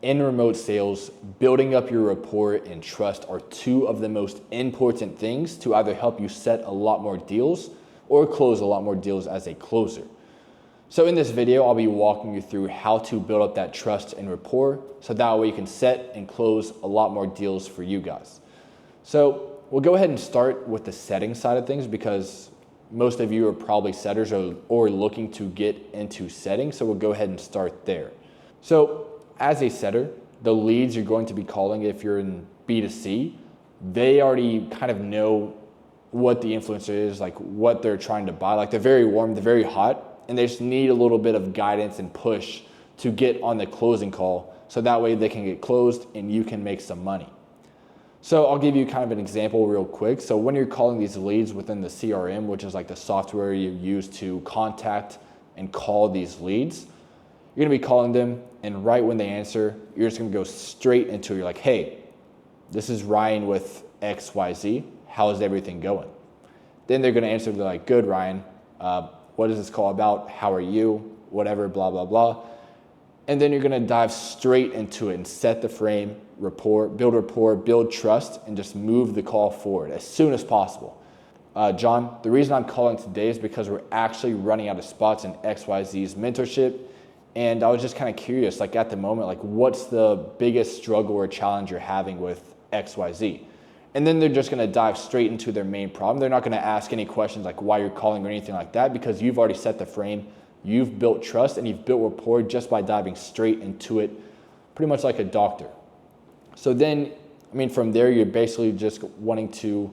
in remote sales, building up your rapport and trust are two of the most important things to either help you set a lot more deals or close a lot more deals as a closer. So in this video, I'll be walking you through how to build up that trust and rapport so that way you can set and close a lot more deals for you guys. So we'll go ahead and start with the setting side of things because most of you are probably setters or looking to get into setting. So we'll go ahead and start there. So as a setter, the leads you're going to be calling, if you're in B2C, they already kind of know what the influencer is, like what they're trying to buy. Like they're very warm, they're very hot, and they just need a little bit of guidance and push to get on the closing call so that way they can get closed and you can make some money. So I'll give you kind of an example real quick. So when you're calling these leads within the CRM, which is like the software you use to contact and call these leads, you're gonna be calling them, and right when they answer, you're just gonna go straight into it. You're like, hey, this is Ryan with XYZ. How's everything going? Then they're gonna answer, they're like, good, Ryan. What is this call about? How are you? Whatever, blah, blah, blah. And then you're gonna dive straight into it and set the frame, rapport, build trust, and just move the call forward as soon as possible. John, the reason I'm calling today is because we're actually running out of spots in XYZ's mentorship. And I was just kind of curious, like at the moment, like what's the biggest struggle or challenge you're having with XYZ? And then they're just gonna dive straight into their main problem. They're not gonna ask any questions like why you're calling or anything like that because you've already set the frame, you've built trust, and you've built rapport just by diving straight into it, pretty much like a doctor. So then, from there, you're basically just wanting to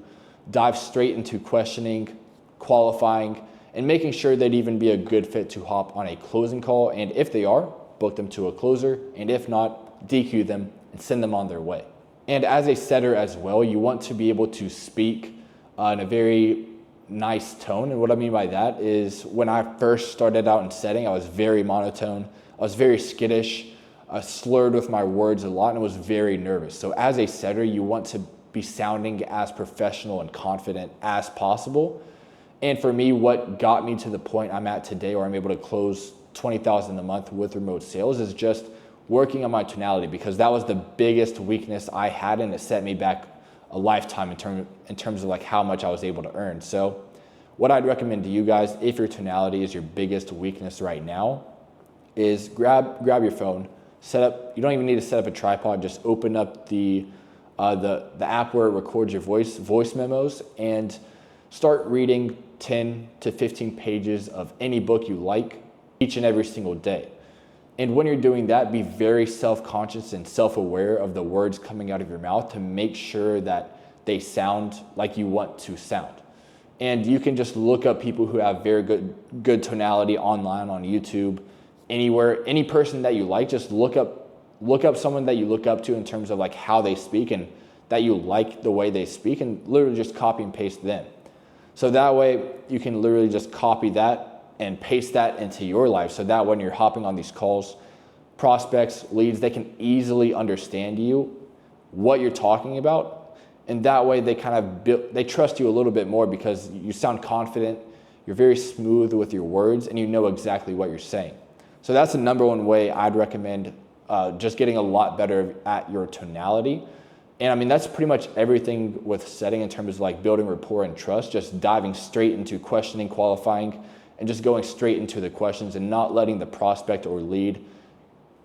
dive straight into questioning, qualifying, and making sure they'd even be a good fit to hop on a closing call. And if they are, book them to a closer. And if not, DQ them and send them on their way. And as a setter as well, you want to be able to speak in a very nice tone. And what I mean by that is when I first started out in setting, I was very monotone. I was very skittish. I slurred with my words a lot and was very nervous. So as a setter, you want to be sounding as professional and confident as possible. And for me, what got me to the point I'm at today where I'm able to close $20,000 a month with remote sales is just working on my tonality, because that was the biggest weakness I had, and it set me back a lifetime in terms of like how much I was able to earn. So what I'd recommend to you guys, if your tonality is your biggest weakness right now, is grab your phone, set up, you don't even need to set up a tripod, just open up the app where it records your voice memos, and start reading 10 to 15 pages of any book you like each and every single day. And when you're doing that, be very self-conscious and self-aware of the words coming out of your mouth to make sure that they sound like you want to sound. And you can just look up people who have very good tonality online, on YouTube, anywhere, any person that you like. Just look up someone that you look up to in terms of like how they speak and that you like the way they speak, and literally just copy and paste them. So that way you can literally just copy that and paste that into your life, so that when you're hopping on these calls, prospects, leads, they can easily understand you, what you're talking about, and that way they kind of they trust you a little bit more because you sound confident, you're very smooth with your words, and you know exactly what you're saying. So that's the number one way I'd recommend just getting a lot better at your tonality. And that's pretty much everything with setting in terms of like building rapport and trust, just diving straight into questioning, qualifying, and just going straight into the questions and not letting the prospect or lead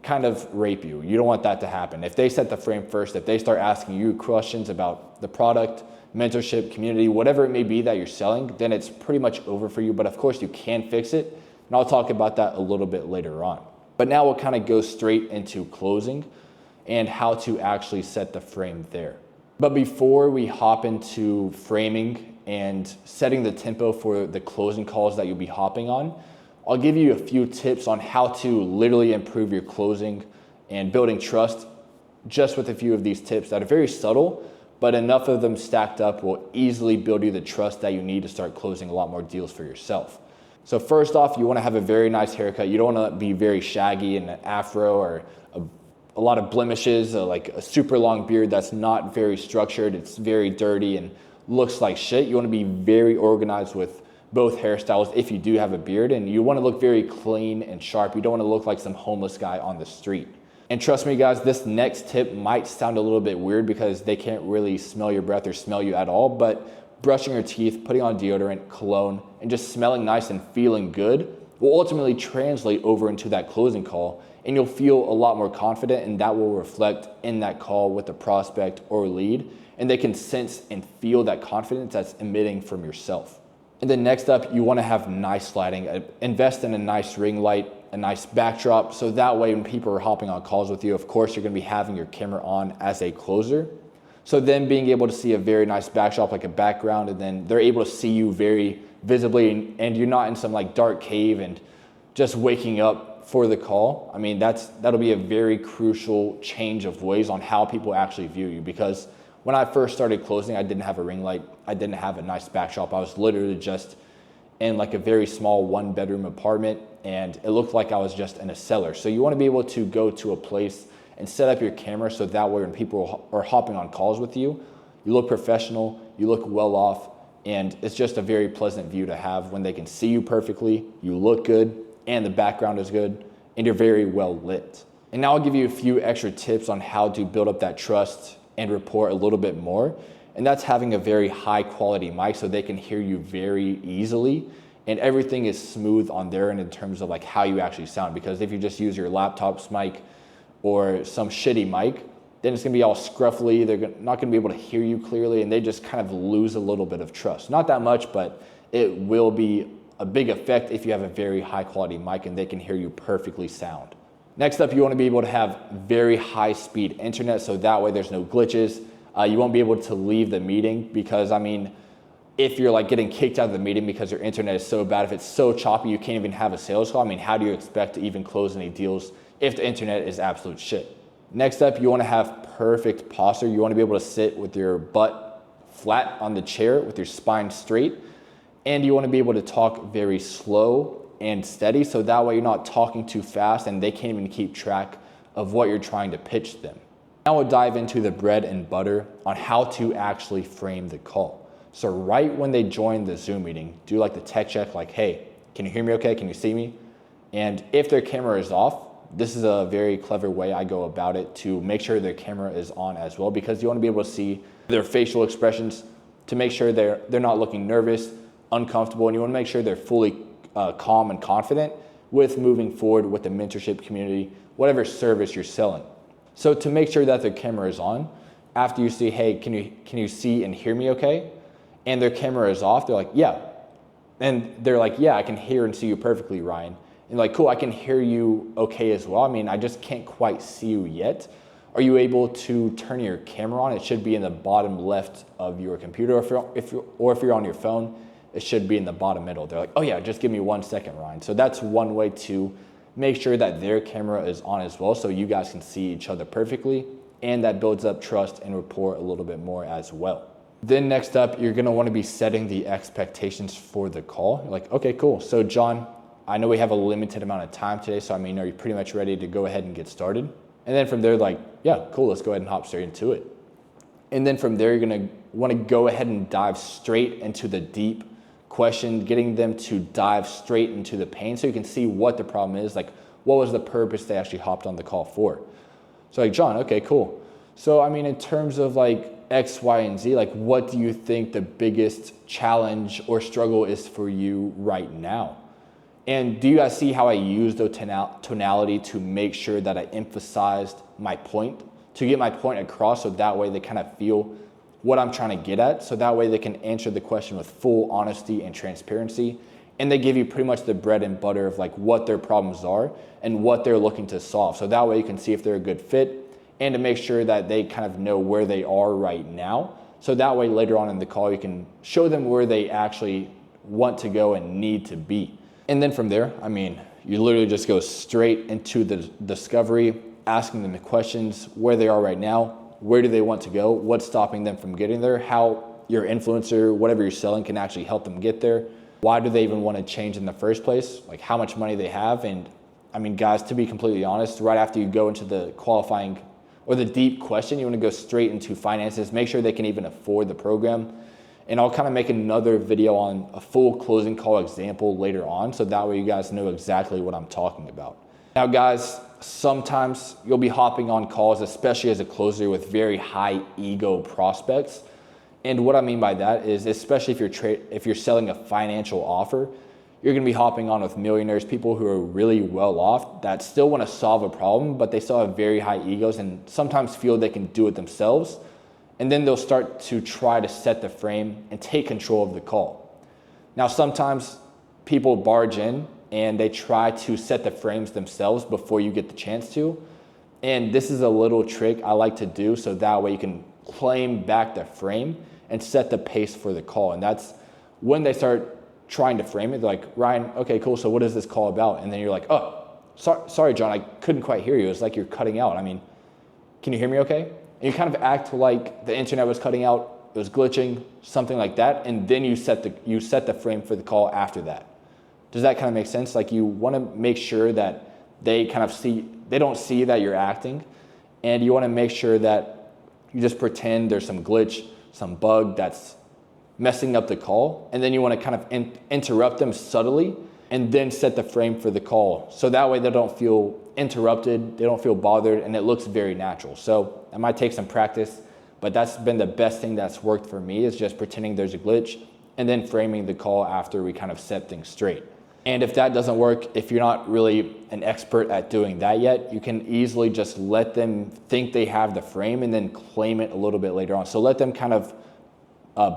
kind of rape you. You don't want that to happen. If they set the frame first, if they start asking you questions about the product, mentorship, community, whatever it may be that you're selling, then it's pretty much over for you. But of course you can fix it, and I'll talk about that a little bit later on. But now we'll kind of go straight into closing and how to actually set the frame there. But before we hop into framing and setting the tempo for the closing calls that you'll be hopping on, I'll give you a few tips on how to literally improve your closing and building trust just with a few of these tips that are very subtle, but enough of them stacked up will easily build you the trust that you need to start closing a lot more deals for yourself. So first off, you want to have a very nice haircut. You don't want to be very shaggy and an afro or a lot of blemishes, like a super long beard that's not very structured. It's very dirty and looks like shit. You want to be very organized with both hairstyles if you do have a beard, and you want to look very clean and sharp. You don't want to look like some homeless guy on the street. And trust me guys, this next tip might sound a little bit weird because they can't really smell your breath or smell you at all, but brushing your teeth, putting on deodorant, cologne, and just smelling nice and feeling good will ultimately translate over into that closing call, and you'll feel a lot more confident, and that will reflect in that call with the prospect or lead, and they can sense and feel that confidence that's emitting from yourself. And then next up, you want to have nice lighting. Invest in a nice ring light, a nice backdrop, so that way when people are hopping on calls with you, of course, you're going to be having your camera on as a closer. So then being able to see a very nice backdrop, like a background, and then they're able to see you very visibly, and you're not in some like dark cave and just waking up for the call. I mean, that'll be a very crucial change of ways on how people actually view you, because when I first started closing, I didn't have a ring light. I didn't have a nice backdrop. I was literally just in like a very small 1-bedroom apartment, and it looked like I was just in a cellar. So you want to be able to go to a place and set up your camera so that way when people are hopping on calls with you, you look professional, you look well off, and it's just a very pleasant view to have when they can see you perfectly, you look good, and the background is good, and you're very well lit. And now I'll give you a few extra tips on how to build up that trust and rapport a little bit more. And that's having a very high quality mic so they can hear you very easily, and everything is smooth on their end in terms of like how you actually sound. Because if you just use your laptop's mic or some shitty mic, then it's gonna be all scruffly. They're not gonna be able to hear you clearly, and they just kind of lose a little bit of trust. Not that much, but it will be a big effect if you have a very high quality mic and they can hear you perfectly sound. Next up, you wanna be able to have very high speed internet, so that way there's no glitches. You won't be able to leave the meeting because, I mean, if you're like getting kicked out of the meeting because your internet is so bad, if it's so choppy, you can't even have a sales call. I mean, how do you expect to even close any deals if the internet is absolute shit? Next up, you want to have perfect posture. You want to be able to sit with your butt flat on the chair with your spine straight. And you want to be able to talk very slow and steady, so that way you're not talking too fast and they can't even keep track of what you're trying to pitch them. Now we'll dive into the bread and butter on how to actually frame the call. So right when they join the Zoom meeting, do like the tech check, like, hey, can you hear me okay? Can you see me? And if their camera is off, this is a very clever way I go about it to make sure their camera is on as well, because you want to be able to see their facial expressions to make sure they're not looking nervous, uncomfortable, and you want to make sure they're fully calm and confident with moving forward with the mentorship community, whatever service you're selling. So to make sure that their camera is on, after you say, hey, can you see and hear me okay? And their camera is off, they're like, yeah. And they're like, yeah, I can hear and see you perfectly, Ryan. And like, cool, I can hear you okay as well. I mean, I just can't quite see you yet. Are you able to turn your camera on? It should be in the bottom left of your computer. If you're on your phone, it should be in the bottom middle. They're like, oh yeah, just give me 1 second, Ryan. So that's one way to make sure that their camera is on as well, so you guys can see each other perfectly, and that builds up trust and rapport a little bit more as well. Then next up, you're gonna wanna be setting the expectations for the call. You're like, okay, cool. So John, I know we have a limited amount of time today, so I mean, are you pretty much ready to go ahead and get started? And then from there, like, yeah, cool, let's go ahead and hop straight into it. And then from there, you're gonna wanna go ahead and dive straight into the deep question, getting them to dive straight into the pain so you can see what the problem is, like what was the purpose they actually hopped on the call for. So like, John, okay, cool. So I mean, in terms of like X, Y, and Z, like what do you think the biggest challenge or struggle is for you right now? And do you guys see how I used the tonality to make sure that I emphasized my point, to get my point across, so that way they kind of feel what I'm trying to get at, so that way they can answer the question with full honesty and transparency, and they give you pretty much the bread and butter of like what their problems are and what they're looking to solve. So that way you can see if they're a good fit, and to make sure that they kind of know where they are right now. So that way later on in the call, you can show them where they actually want to go and need to be. And then from there, I mean, you literally just go straight into the discovery, asking them the questions, where they are right now, where do they want to go, what's stopping them from getting there, how your influencer, whatever you're selling, can actually help them get there. Why do they even want to change in the first place? Like how much money they have. And I mean, guys, to be completely honest, right after you go into the qualifying or the deep question, you want to go straight into finances, make sure they can even afford the program. And I'll kind of make another video on a full closing call example later on, so that way you guys know exactly what I'm talking about. Now guys, sometimes you'll be hopping on calls, especially as a closer, with very high ego prospects. And what I mean by that is, especially if you're selling a financial offer, you're gonna be hopping on with millionaires, people who are really well off that still wanna solve a problem, but they still have very high egos and sometimes feel they can do it themselves. And then they'll start to try to set the frame and take control of the call. Now, sometimes people barge in and they try to set the frames themselves before you get the chance to. And this is a little trick I like to do so that way you can claim back the frame and set the pace for the call. And that's when they start trying to frame it. They're like, Ryan, okay, cool. So what is this call about? And then you're like, oh, sorry, John, I couldn't quite hear you. It's like you're cutting out. I mean, can you hear me okay? And you kind of act like the internet was cutting out, it was glitching, something like that. And then you set the frame for the call after that. Does that kind of make sense? Like, you want to make sure that they don't see that you're acting, and you want to make sure that you just pretend there's some glitch, some bug that's messing up the call, and then you want to kind of interrupt them subtly and then set the frame for the call. So that way they don't feel interrupted, they don't feel bothered, and it looks very natural. So that might take some practice, but that's been the best thing that's worked for me, is just pretending there's a glitch and then framing the call after we kind of set things straight. And if that doesn't work, if you're not really an expert at doing that yet, you can easily just let them think they have the frame and then claim it a little bit later on. So let them kind of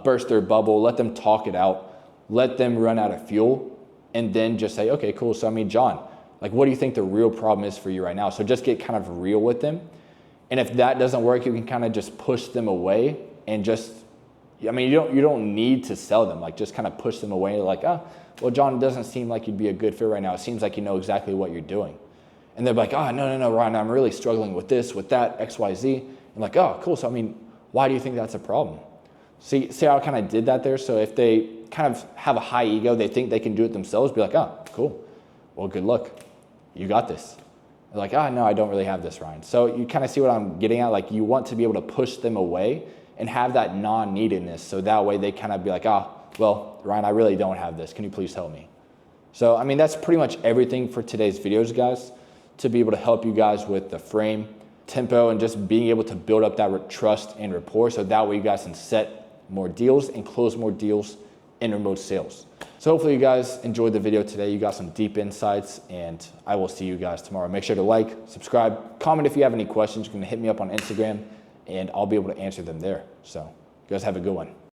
burst their bubble, let them talk it out, let them run out of fuel, and then just say, okay, cool. So I mean, John, like, what do you think the real problem is for you right now? So just get kind of real with them. And if that doesn't work, you can kind of just push them away and just, I mean, you don't need to sell them. Like, just kind of push them away. Like, well, John, it doesn't seem like you'd be a good fit right now. It seems like you know exactly what you're doing. And they're like, no, Ryan, I'm really struggling with this, with that, X, Y, Z. And like, oh, cool. So I mean, why do you think that's a problem? See how I kind of did that there? So if they kind of have a high ego, they think they can do it themselves, be like, oh, cool. Well, good luck. You got this. They're like, no, I don't really have this, Ryan. So you kind of see what I'm getting at? Like, you want to be able to push them away and have that non-neededness. So that way they kind of be like, well, Ryan, I really don't have this. Can you please help me? So, I mean, that's pretty much everything for today's videos, guys, to be able to help you guys with the frame, tempo, and just being able to build up that trust and rapport. So that way you guys can set more deals and close more deals in remote sales. So hopefully you guys enjoyed the video today. You got some deep insights, and I will see you guys tomorrow. Make sure to like, subscribe, comment if you have any questions. You can hit me up on Instagram, and I'll be able to answer them there. So you guys have a good one.